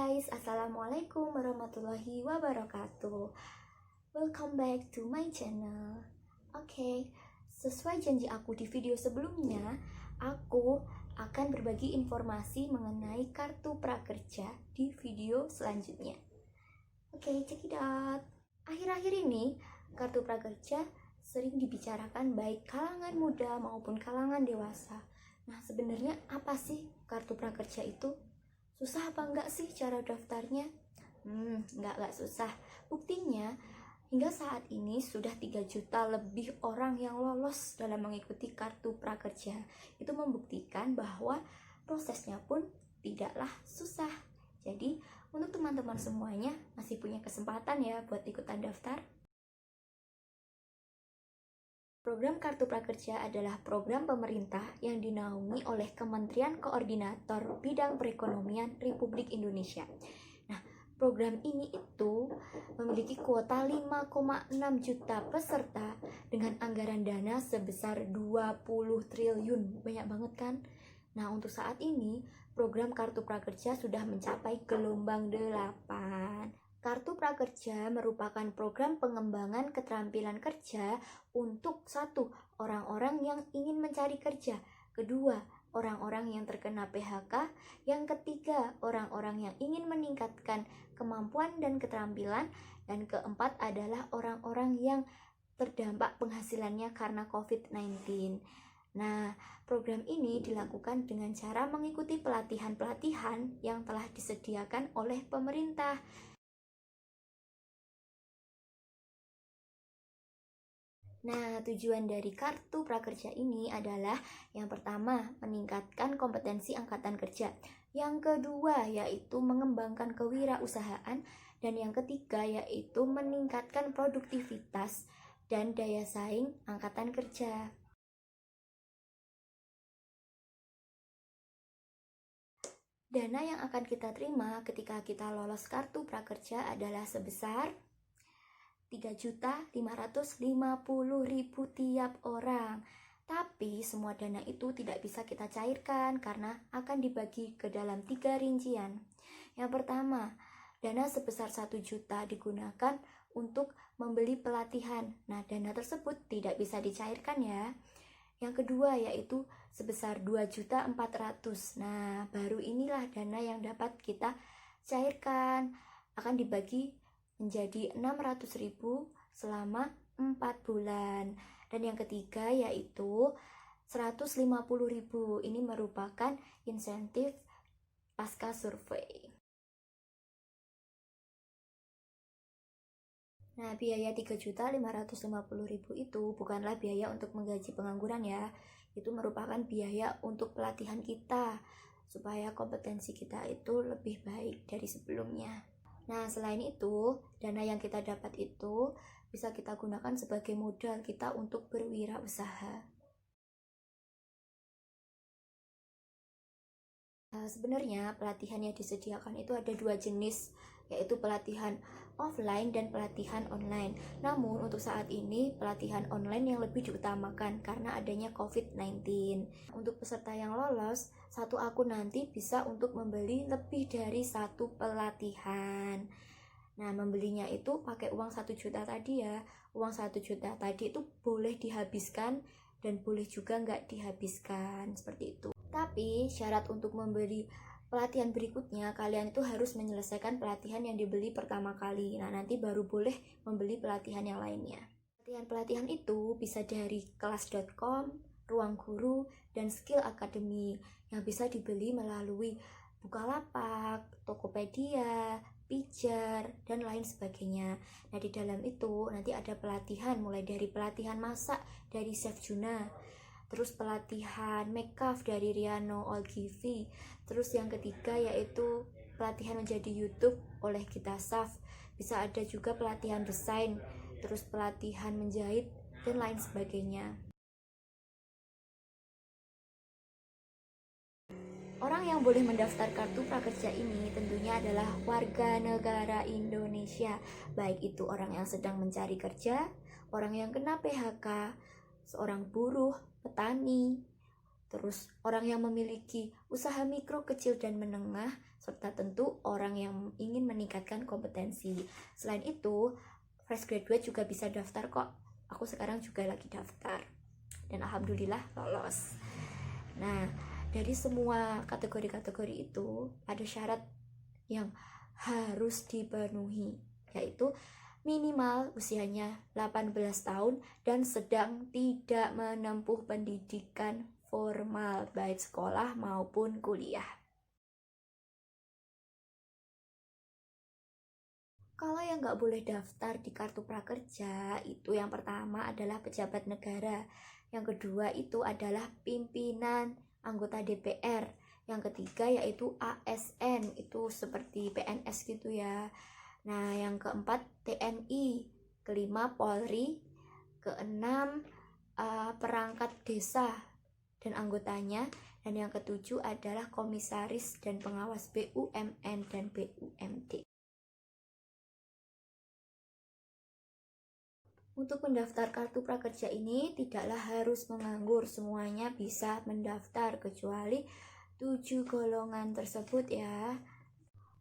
guys, Assalamualaikum warahmatullahi wabarakatuh. Welcome back to my channel. Oke, sesuai janji aku di video sebelumnya, aku akan berbagi informasi mengenai kartu prakerja di video selanjutnya. Oke, check it out. Akhir-akhir ini, kartu prakerja sering dibicarakan baik kalangan muda maupun kalangan dewasa. Nah, sebenarnya apa sih kartu prakerja itu? Susah apa enggak sih cara daftarnya? Enggak susah. Buktinya, hingga saat ini sudah 3 juta lebih orang yang lolos dalam mengikuti kartu prakerja. Itu membuktikan bahwa prosesnya pun tidaklah susah. Jadi, untuk teman-teman semuanya masih punya kesempatan ya buat ikutan daftar. Program Kartu Prakerja adalah program pemerintah yang dinaungi oleh Kementerian Koordinator Bidang Perekonomian Republik Indonesia. Nah, program ini itu memiliki kuota 5,6 juta peserta dengan anggaran dana sebesar 20 triliun. Banyak banget kan? Nah, untuk saat ini, program Kartu Prakerja sudah mencapai gelombang 8. Kartu Prakerja merupakan program pengembangan keterampilan kerja untuk satu, orang-orang yang ingin mencari kerja, kedua, orang-orang yang terkena PHK, yang ketiga, orang-orang yang ingin meningkatkan kemampuan dan keterampilan, dan keempat adalah orang-orang yang terdampak penghasilannya karena COVID-19. Nah, program ini dilakukan dengan cara mengikuti pelatihan-pelatihan yang telah disediakan oleh pemerintah. Nah, tujuan dari kartu prakerja ini adalah yang pertama, meningkatkan kompetensi angkatan kerja. Yang kedua, yaitu mengembangkan kewirausahaan. Dan yang ketiga, yaitu meningkatkan produktivitas dan daya saing angkatan kerja. Dana yang akan kita terima ketika kita lolos kartu prakerja adalah sebesar 3.550.000 tiap orang. Tapi semua dana itu tidak bisa kita cairkan karena akan dibagi ke dalam 3 rincian. Yang pertama, dana sebesar 1 juta digunakan untuk membeli pelatihan. Nah, dana tersebut tidak bisa dicairkan ya. Yang kedua yaitu sebesar 2.400.000. Nah, baru inilah dana yang dapat kita cairkan. Akan dibagi menjadi 600.000 selama 4 bulan. Dan yang ketiga yaitu 150.000. Ini merupakan insentif pasca survei. Nah, biaya 3.550.000 itu bukanlah biaya untuk menggaji pengangguran ya. Itu merupakan biaya untuk pelatihan kita supaya kompetensi kita itu lebih baik dari sebelumnya. Nah, selain itu, dana yang kita dapat itu bisa kita gunakan sebagai modal kita untuk berwirausaha. Sebenarnya pelatihan yang disediakan itu ada 2 jenis, yaitu pelatihan offline dan pelatihan online. Namun untuk saat ini pelatihan online yang lebih diutamakan karena adanya COVID-19. Untuk peserta yang lolos, satu akun nanti bisa untuk membeli lebih dari 1 pelatihan. Nah, membelinya itu pakai uang 1 juta tadi ya. Uang 1 juta tadi itu boleh dihabiskan dan boleh juga nggak dihabiskan, seperti itu. Tapi syarat untuk membeli pelatihan berikutnya, kalian itu harus menyelesaikan pelatihan yang dibeli pertama kali. Nah, nanti baru boleh membeli pelatihan yang lainnya. Pelatihan-pelatihan itu bisa dari kelas.com, Ruang Guru, dan Skill Academy yang bisa dibeli melalui Bukalapak, Tokopedia, Pijar, dan lain sebagainya. Nah, di dalam itu nanti ada pelatihan mulai dari pelatihan masak dari Chef Juna, terus pelatihan makeup dari Riano Olgivi, terus yang ketiga yaitu pelatihan menjadi YouTube oleh Gita Saf, bisa ada juga pelatihan desain, terus pelatihan menjahit, dan lain sebagainya. Orang yang boleh mendaftar kartu prakerja ini tentunya adalah warga negara Indonesia, baik itu orang yang sedang mencari kerja, orang yang kena PHK, seorang buruh, petani, terus orang yang memiliki usaha mikro, kecil, dan menengah, serta tentu orang yang ingin meningkatkan kompetensi. Selain itu, fresh graduate juga bisa daftar kok. Aku sekarang juga lagi daftar dan alhamdulillah lolos. Nah, dari semua kategori-kategori itu ada syarat yang harus dipenuhi, yaitu minimal usianya 18 tahun dan sedang tidak menempuh pendidikan formal baik sekolah maupun kuliah. Kalau yang nggak boleh daftar di kartu prakerja itu yang pertama adalah pejabat negara, yang kedua itu adalah pimpinan anggota DPR, yang ketiga yaitu ASN, itu seperti PNS gitu ya. Nah, yang keempat TNI, kelima Polri, keenam perangkat desa dan anggotanya, dan yang ketujuh adalah komisaris dan pengawas BUMN dan BUMD. Untuk mendaftar kartu prakerja ini tidaklah harus menganggur, semuanya bisa mendaftar kecuali 7 golongan tersebut ya.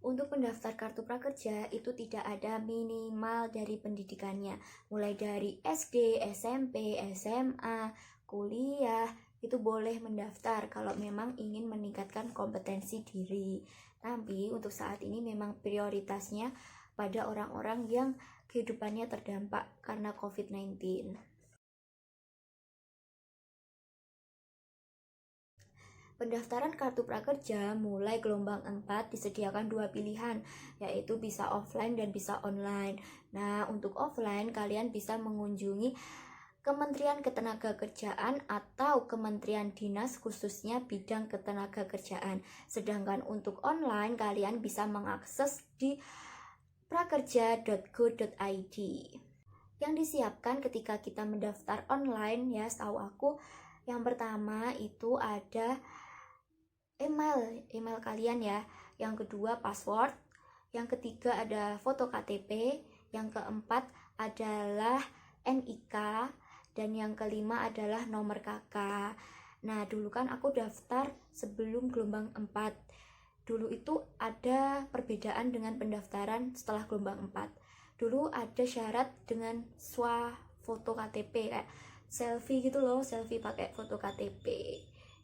Untuk mendaftar kartu prakerja itu tidak ada minimal dari pendidikannya, mulai dari SD, SMP, SMA, kuliah, itu boleh mendaftar kalau memang ingin meningkatkan kompetensi diri. Tapi untuk saat ini memang prioritasnya pada orang-orang yang kehidupannya terdampak karena COVID-19. Pendaftaran kartu prakerja mulai gelombang 4 disediakan 2 pilihan, yaitu bisa offline dan bisa online. Nah, untuk offline kalian bisa mengunjungi Kementerian Ketenagakerjaan atau Kementerian Dinas khususnya bidang ketenagakerjaan. Sedangkan untuk online kalian bisa mengakses di prakerja.go.id. Yang disiapkan ketika kita mendaftar online ya, setahu aku yang pertama itu ada email kalian ya, yang kedua password, yang ketiga ada foto KTP, yang keempat adalah NIK, dan yang kelima adalah nomor KK. Nah, dulu kan aku daftar sebelum gelombang 4. Dulu itu ada perbedaan dengan pendaftaran setelah gelombang 4. Dulu ada syarat dengan foto KTP, kayak selfie gitu loh, selfie pakai foto KTP.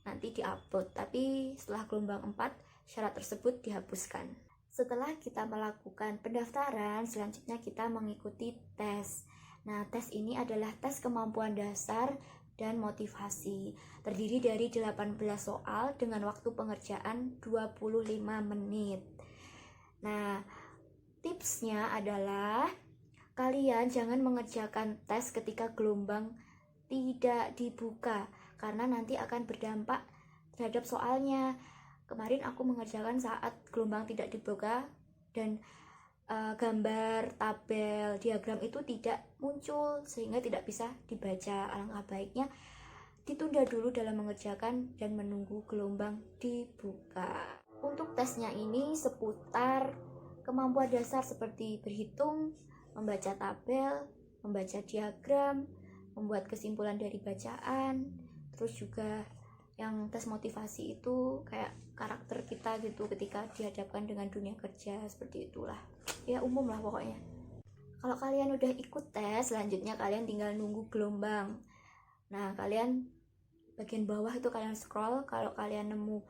Nanti diupload, tapi setelah gelombang 4 syarat tersebut dihapuskan. Setelah kita melakukan pendaftaran, selanjutnya kita mengikuti tes. Nah, tes ini adalah tes kemampuan dasar dan motivasi. Terdiri dari 18 soal dengan waktu pengerjaan 25 menit. Nah, tipsnya adalah kalian jangan mengerjakan tes ketika gelombang tidak dibuka, karena nanti akan berdampak terhadap soalnya. Kemarin aku mengerjakan saat gelombang tidak dibuka dan gambar, tabel, diagram itu tidak muncul sehingga tidak bisa dibaca. Alangkah baiknya ditunda dulu dalam mengerjakan dan menunggu gelombang dibuka. Untuk tesnya ini seputar kemampuan dasar seperti berhitung, membaca tabel, membaca diagram, membuat kesimpulan dari bacaan. Terus juga yang tes motivasi itu kayak karakter kita gitu ketika dihadapkan dengan dunia kerja, seperti itulah ya, umum lah pokoknya. Kalau kalian udah ikut tes, selanjutnya kalian tinggal nunggu gelombang. Nah, kalian bagian bawah itu kalian scroll, kalau kalian nemu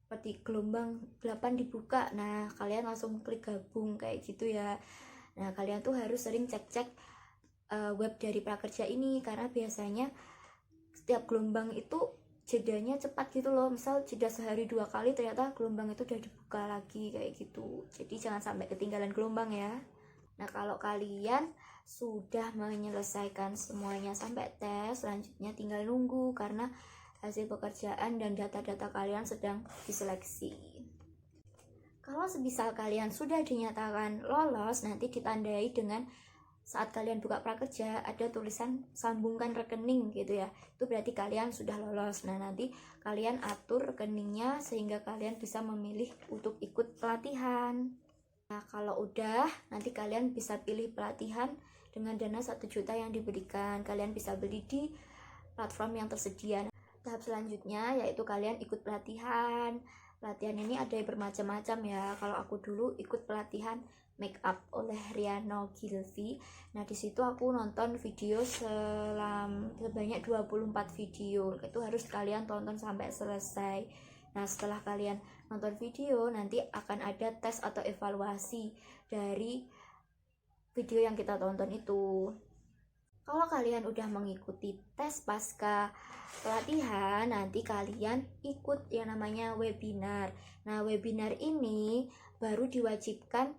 seperti gelombang 8 dibuka, nah kalian langsung klik gabung kayak gitu ya. Nah, kalian tuh harus sering cek-cek web dari prakerja ini, karena biasanya setiap gelombang itu jedanya cepat gitu loh. Misal jeda sehari 2 kali, ternyata gelombang itu udah dibuka lagi kayak gitu. Jadi jangan sampai ketinggalan gelombang ya. Nah, kalau kalian sudah menyelesaikan semuanya sampai tes, selanjutnya tinggal nunggu karena hasil pekerjaan dan data-data kalian sedang diseleksi. Kalau semisal kalian sudah dinyatakan lolos, nanti ditandai dengan saat kalian buka prakerja ada tulisan sambungkan rekening gitu ya. Itu berarti kalian sudah lolos. Nah, nanti kalian atur rekeningnya sehingga kalian bisa memilih untuk ikut pelatihan. Nah, kalau udah, nanti kalian bisa pilih pelatihan dengan dana 1 juta yang diberikan. Kalian bisa beli di platform yang tersedia. Tahap selanjutnya yaitu kalian ikut pelatihan. Pelatihan ini ada yang bermacam-macam ya. Kalau aku dulu ikut pelatihan make up oleh Riano Gilvi. Nah, di situ aku nonton video sebanyak 24 video. Itu harus kalian tonton sampai selesai. Nah, setelah kalian nonton video, nanti akan ada tes atau evaluasi dari video yang kita tonton itu. Kalau kalian udah mengikuti tes pasca pelatihan, nanti kalian ikut yang namanya webinar. Nah, webinar ini baru diwajibkan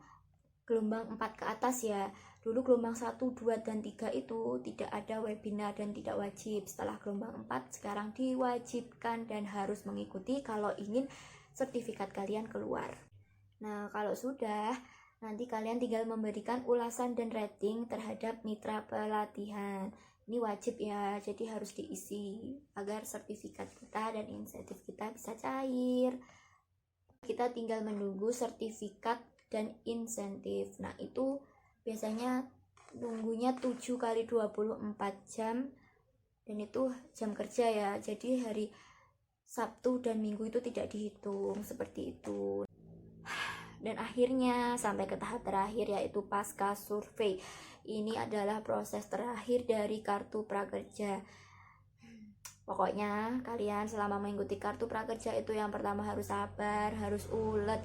gelombang 4 ke atas ya. Dulu gelombang 1, 2, dan 3 itu tidak ada webinar dan tidak wajib. Setelah gelombang 4 sekarang diwajibkan dan harus mengikuti kalau ingin sertifikat kalian keluar. Nah, kalau sudah, nanti kalian tinggal memberikan ulasan dan rating terhadap mitra pelatihan. Ini wajib ya, jadi harus diisi agar sertifikat kita dan insentif kita bisa cair. Kita tinggal menunggu sertifikat dan insentif. Nah, itu biasanya nunggunya 7 kali 24 jam dan itu jam kerja ya. Jadi hari Sabtu dan Minggu itu tidak dihitung, seperti itu. Dan akhirnya sampai ke tahap terakhir, yaitu pasca survei. Ini adalah proses terakhir dari kartu prakerja. Pokoknya kalian selama mengikuti kartu prakerja itu yang pertama harus sabar, harus ulet,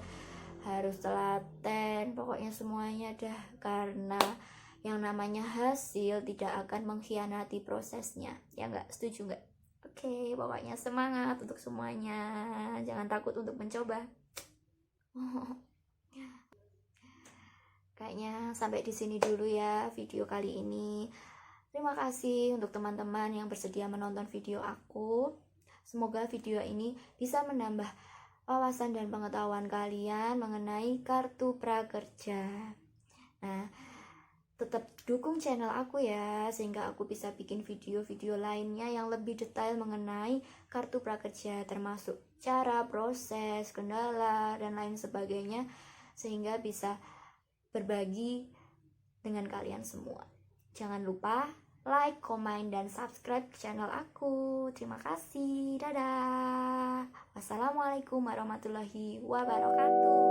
harus telaten, pokoknya semuanya dah, karena yang namanya hasil tidak akan mengkhianati prosesnya. Ya nggak? Setuju nggak? Oke, pokoknya semangat untuk semuanya, jangan takut untuk mencoba. Kayaknya sampai di sini dulu ya video kali ini. Terima kasih untuk teman-teman yang bersedia menonton video aku. Semoga video ini bisa menambah wawasan dan pengetahuan kalian mengenai kartu prakerja. Nah, tetap dukung channel aku ya, sehingga aku bisa bikin video-video lainnya yang lebih detail mengenai kartu prakerja, termasuk cara, proses, kendala, dan lain sebagainya, sehingga bisa berbagi dengan kalian semua. Jangan lupa like, comment, dan subscribe channel aku. Terima kasih. Dadah. Wassalamualaikum warahmatullahi wabarakatuh.